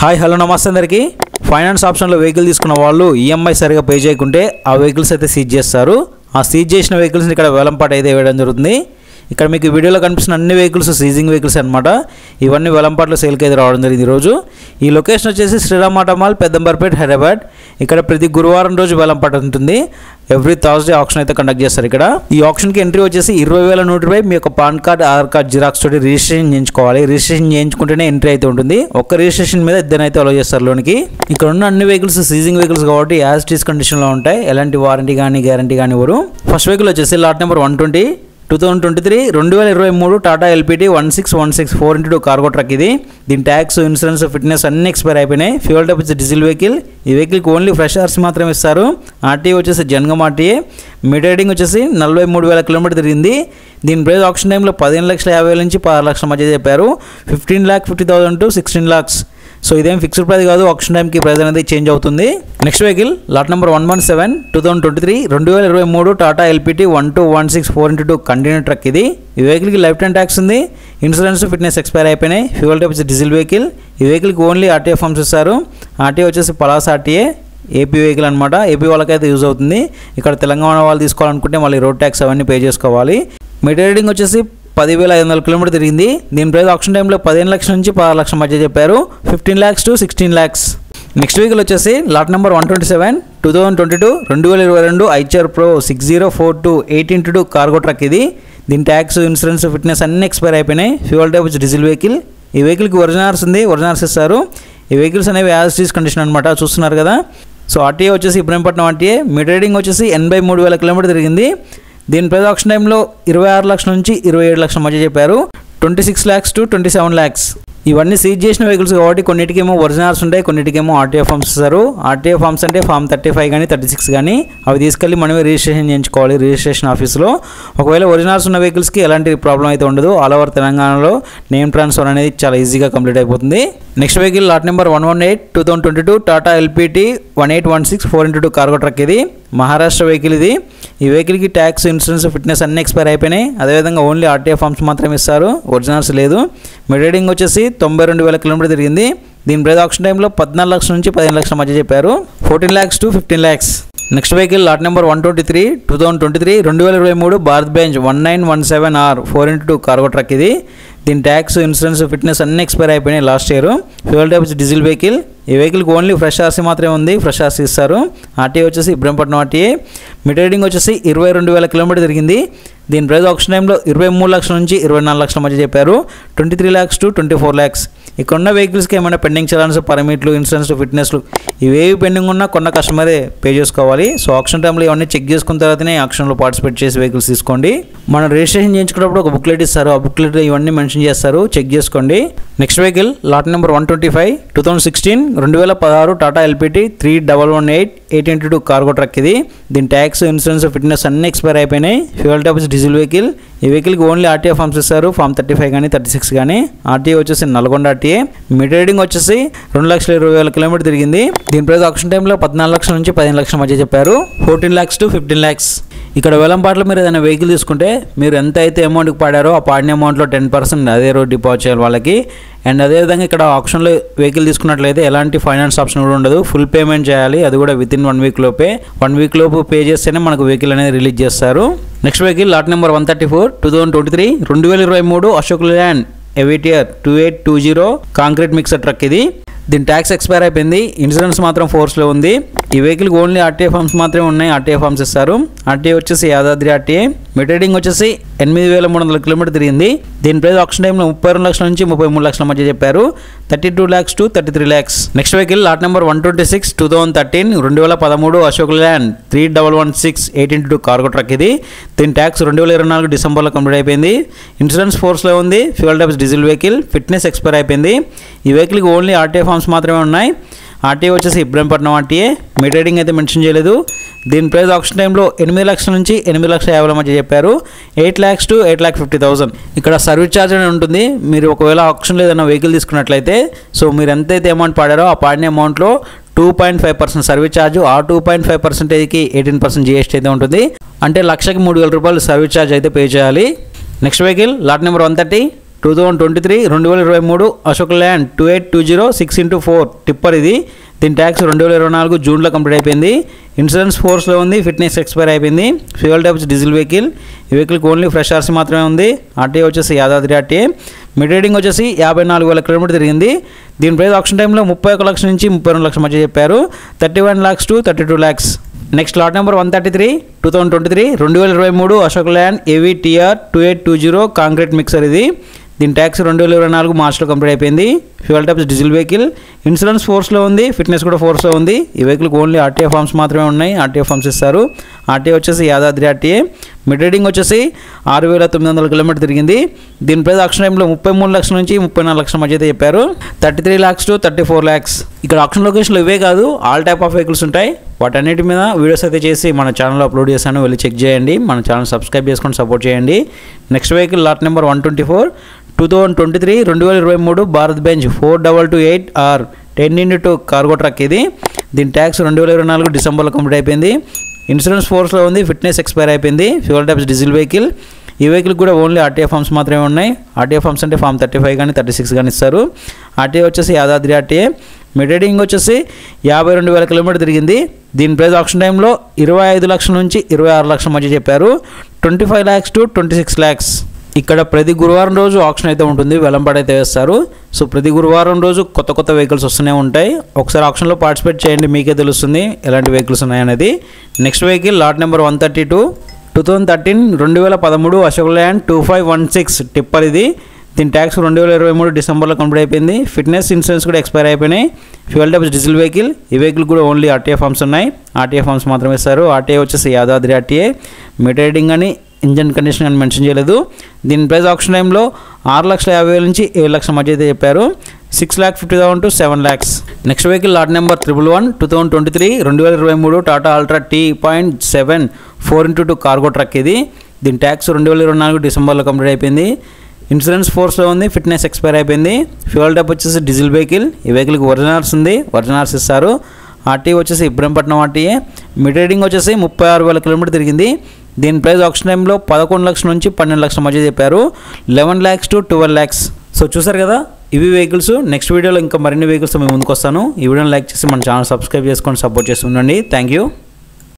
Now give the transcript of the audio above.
Hi hello నమస్తే అందరికీ. Finance ఆప్షన్లో వెహికల్ తీసుకున్న వాళ్ళు ఈఎంఐ సరిగా పే చేయకుంటే ఆ వెహికల్స్ అయితే సీజ్ చేస్తారు. ఆ సీజ్ చేసిన వెహికల్స్ని ఇక్కడ వేలంపాట అయితే వేయడం జరుగుతుంది. ఇక్కడ మీకు వీడియోలో కనిపిస్తున్న అన్ని వెహికల్స్ సీజింగ్ వెహికల్స్ అనమాట. ఇవన్నీ వేలంపాటలో సేల్కి అయితే రావడం జరిగింది ఈరోజు. ఈ లొకేషన్ వచ్చేసి శ్రీరామ్ ఆటో మాల్, పెద్దంబర్పేట్, హైదరాబాద్. ఇక్కడ ప్రతి గురువారం రోజు వేలంపాట ఉంటుంది. ఎవ్రీ థర్స్డే ఆప్షన్ అయితే కండక్ట్ చేస్తారు. ఇక్కడ ఈ ఆప్షన్కి ఎంట్రీ వచ్చేసి 20,000 నోట్ రూపాయి. మీ యొక్క pan card, Aadhaar card xerox తోటి రిజిస్ట్రేషన్ చేయించుకోవాలి. రిజిస్ట్రేషన్ చేయించుకుంటేనే ఎంట్రీ అయితే ఉంటుంది. ఒక్క రిజిస్ట్రేషన్ మీద ఇద్దరైతే అలో చేస్తారు లోనికి. ఇక్కడ ఉన్న అన్ని వెహికల్స్ సీజింగ్ వెహికల్స్ కాబట్టి యాజ్ ఇట్ ఈస్ కండిషన్లో ఉంటాయి. ఎలాంటి వారంటీ కానీ గ్యారంటీ కానీ ఇవ్వరు. ఫస్ట్ వెహికల్ వచ్చేసి lot number 120 2023 Tata LPT 1616 4x2 cargo truck. ఇది దీని ట్యాక్స్, ఇన్సూరెన్స్, ఫిట్నెస్ అన్ని ఎక్స్పైర్ అయిపోయినాయి. ఫ్యూయల్ టైప్ వచ్చి డీజిల్ వెహికల్. ఈ వెహికల్కి ఓన్లీ ఫ్రెష్ ఆర్సీ మాత్రమే ఇస్తారు. ఆర్టీఏ వచ్చేసి జన్గమ్ ఆర్టీఏ. మీటర్ రైడింగ్ వచ్చేసి 43,000 కిలోమీటర్ తిరిగింది. దీని ప్రైస్ ఆప్షన్ టైంలో 15,50,000 నుంచి 16 లక్షల మధ్య చెప్పారు. 15,50,000 to 16 lakhs. సో ఇదేం ఫిక్స్డ్ ప్రైస్ కాదు. ఆప్షన్ టైంకి ప్రైస్ అనేది చేంజ్ అవుతుంది. Next vehicle lot number 117 2023 Tata LPT 1216 4x2 continue truck. ఇది ఈ వెహికల్కి లైఫ్ టైం ట్యాక్స్ ఉంది. ఇన్సూరెన్స్, ఫిట్నెస్ ఎక్స్పైర్ అయిపోయినాయి. Fuel type diesel vehicle. ఈ వెహికల్కి ఓన్లీ ఆర్టీఏ ఫార్మ్స్ ఇస్తారు. ఆర్టీఏ వచ్చేసి పలాస్ ఆర్టీఏ, ఏపీ వెహికల్ అనమాట. ఏపీ వాళ్ళకైతే యూజ్ అవుతుంది. ఇక్కడ తెలంగాణ వాళ్ళు తీసుకోవాలనుకుంటే మళ్ళీ రోడ్ ట్యాక్స్ అవన్నీ పే చేసుకోవాలి. మీటర్ రైడింగ్ వచ్చేసి 10,500 కిలోమీటర్ తిరిగింది. దీని ప్రైస్ ఆప్షన్ టైంలో 15 లక్షల నుంచి 16 లక్షల మధ్య చెప్పారు. 15 lakhs to 16 lakhs. Next vehicle వచ్చేసి lot number 127 2022 Eicher pro 6042 8x2 cargo truck. ఇది దీని ట్యాక్స్, ఇన్సూరెన్స్, ఫిట్నెస్ అన్ని ఎక్స్పైర్ అయిపోయినాయి. ఫ్యూయల్ టైప్ వచ్చి డీజిల్ వెహికల్. ఈ వెహికల్కి ఒరిజినల్స్ ఉంది, ఒరిజినల్స్ ఇస్తారు. ఈ వెహికల్స్ అనేవి యాజ్ ఇట్ కండిషన్ అనమాట, చూస్తున్నారు కదా. సో ఆర్టీఏ వచ్చేసి ఇబ్రహీంపట్నం ఆర్టీఏ. మీటర్ రైడింగ్ వచ్చేసి 83,000 కిలోమీటర్ తిరిగింది. దీని ప్రైస్ ఆప్షన్ టైంలో 26 లక్షల నుంచి 27 లక్షల మధ్య చెప్పారు. 26 lakhs to 27 lakhs. ఇవన్నీ సీజ్ చేసిన వెహికల్స్ కాబట్టి కొన్నిటికేమో ఒరిజినల్స్ ఉంటాయి, కొన్నిటికేమో ఆర్టీఏ ఫార్మ్స్ ఇస్తారు. ఆర్టీఏ ఫార్మ్స్ అంటే ఫామ్ 35 కానీ 36 కానీ అవి తీసుకెళ్ళి మనమే రిజిస్ట్రేషన్ చేయించుకోవాలి రిజిస్ట్రేషన్ ఆఫీస్లో. ఒకవేళ ఒరిజినల్స్ ఉన్న వెహికల్స్కి ఎలాంటి ప్రాబ్లం అయితే ఉండదు. ఆల్ ఓవర్ తెలంగాణలో నేమ్ ట్రాన్స్ఫర్ అనేది చాలా ఈజీగా కంప్లీట్ అయిపోతుంది. Next vehicle lot number 118 2022 Tata LPT 1816 4x2 cargo truck. ఇది మహారాష్ట్ర వెహికల్. ఇది ఈ వెహికల్కి ట్యాక్స్, ఇన్సూరెన్స్, ఫిట్నెస్ అన్ని ఎక్స్పైర్ అయిపోయినాయి. అదేవిధంగా ఓన్లీ ఆర్టీఏ ఫార్మ్స్ మాత్రమే ఇస్తారు, ఒరిజినల్స్ లేదు. మీటర్ రైడింగ్ వచ్చేసి 92,000 కిలోమీటర్ తిరిగింది. దీని ప్రైస్ ఆప్షన్ టైంలో 14 లక్షల నుంచి 15 లక్షల మధ్య చెప్పారు. 14 lakhs to 15 lakhs. Next vehicle lot number 123 2023 Bharat Benz 1917R 4x2 cargo truck. ఇది దీని ట్యాక్స్, ఇన్సూరెన్స్, ఫిట్నెస్ అన్ని ఎక్స్పైర్ అయిపోయినాయి last year. Fuel type diesel vehicle. ఈ వెహికల్కి ఓన్లీ ఫ్రెష్ ఆర్సీ మాత్రమే ఉంది, ఫ్రెష్ ఆర్సీ ఇస్తారు. ఆర్టీఏ వచ్చేసి ఇబ్రహీంపట్నం ఆర్టీఏ. మీటర్ రైడింగ్ వచ్చేసి 22,000 కిలోమీటర్ తిరిగింది. దీని ప్రైస్ ఆప్షన్ టైంలో 23 లక్షల నుంచి 24 లక్షల మధ్య చెప్పారు. 23 lakhs to 24 lakhs. ఇక్కడ ఉన్న వెహికల్స్కి ఏమైనా పెండింగ్ చలాన్స్, పర్మిట్లు, ఇన్సూరెన్స్, ఫిట్నెస్లు ఇవేవి పెండింగ్ ఉన్నా కొన్న కస్టమరే పే చేసుకోవాలి. సో ఆప్షన్ టైంలో ఇవన్నీ చెక్ చేసుకున్న తర్వాతనే ఆప్షన్లో పార్టిసిపేట్ చేసి వెహికల్స్ తీసుకోండి. మనం రిజిస్ట్రేషన్ చేయించుకున్నప్పుడు ఒక బుక్లెట్ ఇస్తారు. ఆ బుక్లెట్ ఇవన్నీ మెన్షన్ చేస్తారు, చెక్ చేసుకోండి. Next vehicle lot number 125 2016 Tata LPT 3118 8x2 cargo truck. ఇది దీని ట్యాక్స్, ఇన్సూరెన్స్, ఫిట్నెస్ అన్ని ఎక్స్పైర్ అయిపోయినాయి. Fuel type diesel vehicle. ఈ వెహికల్కి ఓన్లీ ఆర్టీఏ ఫార్మ్స్ ఇస్తారు, ఫామ్ 35 కానీ 36 కానీ. ఆర్టీఏ వచ్చేసి నల్గొండ ఆర్టీఏ. మీటర్ రైడింగ్ వచ్చేసి 2,20,000 కిలోమీటర్ తిరిగింది. దీని ప్రైస్ ఆప్షన్ టైంలో 14 లక్షల నుంచి 15 లక్షల మధ్య చెప్పారు. 14 lakhs to 15 lakhs. ఇక్కడ వేలంపాటలో మీరు ఏదైనా వెహికల్ తీసుకుంటే మీరు ఎంత అయితే అమౌంట్కి పాడారో ఆ పాడిన అమౌంట్లో 10% అదే రోజు డిపాజిట్ చేయాలి వాళ్ళకి. అండ్ అదేవిధంగా ఇక్కడ ఆప్షన్లో వెహికల్ తీసుకున్నట్లయితే ఎలాంటి ఫైనాన్స్ ఆప్షన్ కూడా ఉండదు. ఫుల్ పేమెంట్ చేయాలి, అది కూడా విత్ ఇన్ 1 week లోపే. 1 week లోపు పే చేస్తేనే మనకు వెహికల్ అనేది రిలీజ్ చేస్తారు. Next vehicle lot number 134 2023 Ashok Leyland A V T R 2820 concrete mixer truck. ఇది దీని ట్యాక్స్ ఎక్స్పైర్ అయిపోయింది. ఇన్సూరెన్స్ మాత్రం ఫోర్స్లో ఉంది. ఈ వెహికల్కి ఓన్లీ ఆర్టీఏ ఫార్మ్స్ మాత్రమే ఉన్నాయి, ఆర్టీఏ ఫార్మ్స్ ఇస్తారు. ఆర్టీఏ వచ్చేసి యాదాద్రి ఆర్టీఏ. మీటర్ రైడింగ్ వచ్చేసి 8,300 కిలోమీటర్ తిరిగింది. దీని ప్రైస్ ఆప్షన్ టైంలో 32 లక్షల నుంచి 33 లక్షల మధ్య చెప్పారు. 32 lakhs to 33 lakhs. Next vehicle lot number 126 2013 Ashok Leyland 3116 8x2 cargo truck. ఇది దీని ట్యాక్స్ 2024 డిసెంబర్లో కంప్లీట్ అయిపోయింది. ఇన్సూరెన్స్ ఫోర్స్లో ఉంది. Fuel type diesel vehicle. Fitness expire అయిపోయింది. ఈ వెహికల్కి ఓన్లీ ఆర్టీఏ ఫార్మ్స్ మాత్రమే ఉన్నాయి. ఆర్టీఏ వచ్చేసి ఇబ్రహీంపట్నం ఆర్టీఏ. మీటర్ రైడింగ్ అయితే మెన్షన్ చేయలేదు. దీని ప్రైస్ ఆప్షన్ టైంలో 8 లక్షల నుంచి 8,50,000 మధ్య చెప్పారు. 8 lakhs to 8,50,000. ఇక్కడ సర్వీస్ ఛార్జ్ అనేది ఉంటుంది. మీరు ఒకవేళ ఆప్షన్లో ఏదైనా వెహికల్ తీసుకున్నట్లయితే సో మీరు ఎంతైతే అమౌంట్ పాడారో ఆ పాడిన అమౌంట్లో 2.5% సర్వీస్ ఛార్జ్. ఆ 2.5%కి 18% GST అయితే ఉంటుంది. అంటే లక్షకి 3,000 రూపాయలు సర్వీస్ ఛార్జ్ అయితే పే చేయాలి. Next vehicle lot number 130 2023 2023 Ashok land 2820 6x4 tipper ఇది. దీని ట్యాక్స్ 2024 జూన్లో కంప్లీట్ అయిపోయింది. ఇన్సూరెన్స్ ఫోర్స్లో ఉంది, ఫిట్నెస్ ఎక్స్పైర్ అయిపోయింది. Fuel type diesel vehicle. ఈ వెహికల్కి ఓన్లీ ఫ్రెష్ ఆర్సీ మాత్రమే ఉంది. ఆర్టీఏ వచ్చేసి యాదాద్రి ఆర్టీఏ. మిడ్ రేటింగ్ వచ్చేసి 54,000 కిలోమీటర్ తిరిగింది. దీని ప్రైస్ ఆప్షన్ టైంలో 31 లక్షల నుంచి 32 లక్షల మధ్య చెప్పారు. 31 lakhs to 32 lakhs. Next lot number 133 2023 2023 Ashok Leyland A V T R 2820 concrete mixer ఇది. దీని ట్యాక్స్ 2024 మార్చ్లో కంప్లీట్ అయిపోయింది. Fuel types diesel vehicle. Insurance ఫోర్స్లో ఉంది, ఫిట్నెస్ కూడా ఫోర్స్లో ఉంది. ఈ వెహికల్కి ఓన్లీ ఆర్టీఏ ఫార్మ్స్ మాత్రమే ఉన్నాయి. ఆర్టీఏ ఫార్మ్స్ ఇస్తారు. ఆర్టీఏ వచ్చేసి యాదాద్రి ఆర్టీఏ. మిడ్ రేటింగ్ వచ్చేసి 6,900 కిలోమీటర్ తిరిగింది. దీని ప్రైస్ ఆప్షన్ టైంలో 33 లక్షల నుంచి 34 లక్షల మధ్య అయితే చెప్పారు. 33 lakhs to 34 lakhs. ఇక్కడ ఆప్షన్ లొకేషన్లో ఇవే కాదు, ఆల్ టైప్ ఆఫ్ వెహికల్స్ ఉంటాయి. వాటన్నిటి మీద వీడియోస్ అయితే చేసి మన ఛానల్లో అప్లోడ్ చేశాను, వెళ్ళి చెక్ చేయండి. మన ఛానల్ సబ్స్క్రైబ్ చేసుకొని సపోర్ట్ చేయండి. Next vehicle lot number 124 2023 2023 Bharat Benz 4228R 10x2 cargo truck ఇది. దీని ట్యాక్స్ 2024 డిసెంబర్లో కంప్లీట్ అయిపోయింది. ఇన్సూరెన్స్ ఫోర్స్లో ఉంది, ఫిట్నెస్ ఎక్స్పైర్ అయిపోయింది. Fuel types diesel vehicle. ఈ వెహికల్ కూడా ఓన్లీ ఆర్టీఏ ఫార్మ్స్ మాత్రమే ఉన్నాయి. ఆర్టీఏ ఫార్మ్స్ అంటే ఫామ్ 35 కానీ 36 కానీ ఇస్తారు. ఆర్టీఏ వచ్చేసి యాదాద్రి ఆర్టీఏ. మిడ్ రేటింగ్ వచ్చేసి 52,000 కిలోమీటర్ తిరిగింది. దీని ప్రైస్ ఆప్షన్ టైంలో 25 లక్షల నుంచి 26 లక్షల మధ్య చెప్పారు. 25 lakhs to 26 lakhs. ఇక్కడ ప్రతి గురువారం రోజు ఆప్షన్ అయితే ఉంటుంది, వెలంపాటు అయితే వేస్తారు. సో ప్రతి గురువారం రోజు కొత్త వెహికల్స్ వస్తూనే ఉంటాయి. ఒకసారి ఆప్షన్లో పార్టిసిపేట్ చేయండి, మీకే తెలుస్తుంది ఎలాంటి వెహికల్స్ ఉన్నాయనేది. Next vehicle lot number 132 2013 2013 Ashok land 2516 tipper ఇది. దీని ట్యాక్స్ 2023 డిసెంబర్లో కంప్లీట్ అయిపోయింది. ఫిట్నెస్ ఇన్సూరెన్స్ కూడా ఎక్స్పైర్ అయిపోయినాయి. Fuel types diesel vehicle. ఈ వెహికల్ కూడా ఓన్లీ ఆర్టీఏ ఫార్మ్స్ ఉన్నాయి. ఆర్టీఏ ఫార్మ్స్ మాత్రమే ఇస్తారు. ఆర్టీఏ వచ్చేసి యాదాద్రి ఆర్టీఏ. మిడ్ రేటింగ్ అని ఇంజన్ కండిషన్ అని మెన్షన్ చేయలేదు. దీని ప్రైస్ ఆప్షన్ టైంలో 6,50,000 నుంచి 7 లక్షల మధ్య అయితే చెప్పారు. 6,50,000 to 7 lakhs. Next vehicle lot number 111 2023 2023 Tata ultra T.7 4x2 cargo truck ఇది. దీని ట్యాక్స్ 2024 డిసెంబర్లో కంప్లీట్ అయిపోయింది. ఇన్సూరెన్స్ ఫోర్స్లో ఉంది, ఫిట్నెస్ ఎక్స్పైర్ అయిపోయింది. ఫ్యూయల్ టైప్ వచ్చేసి డీజిల్ వెహికల్. ఈ వెహికల్కి ఒరిజినల్స్ ఉంది, ఒరిజినల్స్ ఇస్తారు. ఆర్టీఏ వచ్చేసి ఇబ్రహీంపట్నం ఆర్టీఏ. మిడ్ రేటింగ్ వచ్చేసి 36,000 కిలోమీటర్ తిరిగింది. దీని ప్రైస్ ఆప్షన్ టైంలో 11 లక్షల నుంచి 12 లక్షల మధ్య చెప్పారు. 11 lakhs to 12 lakhs. సో చూసారు కదా, ఇవి వెహికల్స్. నెక్స్ట్ వీడియోలో ఇంకా మరిన్ని వెహికల్స్ మేము ముందుకు వస్తాను. ఈ వీడియోని లైక్ చేసి మన ఛానల్ సబ్స్క్రైబ్ చేసుకొని సపోర్ట్ చేసి ఉండండి. Thank you.